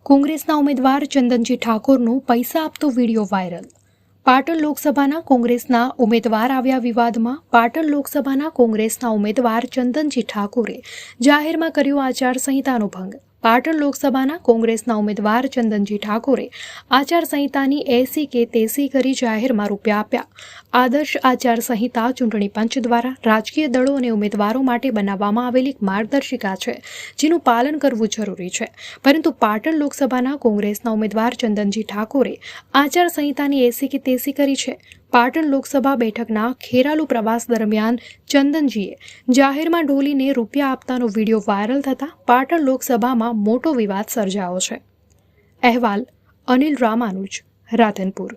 કોંગ્રેસના ઉમેદવાર ચંદનજી ઠાકોરનો પૈસા આપતો વિડીયો વાયરલ। પાટણ લોકસભાના કોંગ્રેસના ઉમેદવાર આવ્યા વિવાદમાં। પાટણ લોકસભાના કોંગ્રેસના ઉમેદવાર ચંદનજી ઠાકોરે જાહેરમાં કર્યો આચારસંહિતાનો ભંગ। પાટણ લોકસભાના કોંગ્રેસના ઉમેદવાર ચંદનજી ઠાકોરે આચારસંહિતાની એસી કે તેસી કરી જાહેરમાં રૂપિયા આપ્યા। આદર્શ આચારસંહિતા ચૂંટણી પંચ દ્વારા રાજકીય દળો અને ઉમેદવારો માટે બનાવવામાં આવેલી એક માર્ગદર્શિકા છે, જેનું પાલન કરવું જરૂરી છે। પરંતુ પાટણ લોકસભાના કોંગ્રેસના ઉમેદવાર ચંદનજી ઠાકોરે આચારસંહિતાની એસી કે તેસી કરી છે। પાટણ લોકસભા બેઠકના ખેરાલુ પ્રવાસ દરમિયાન ચંદનજીએ જાહેરમાં ઢોલીને રૂપિયા આપતાનો વિડીયો વાયરલ થતાં પાટણ લોકસભામાં મોટો વિવાદ સર્જાયો છે। અહેવાલ અનિલ રામાનુજ, રાધનપુર।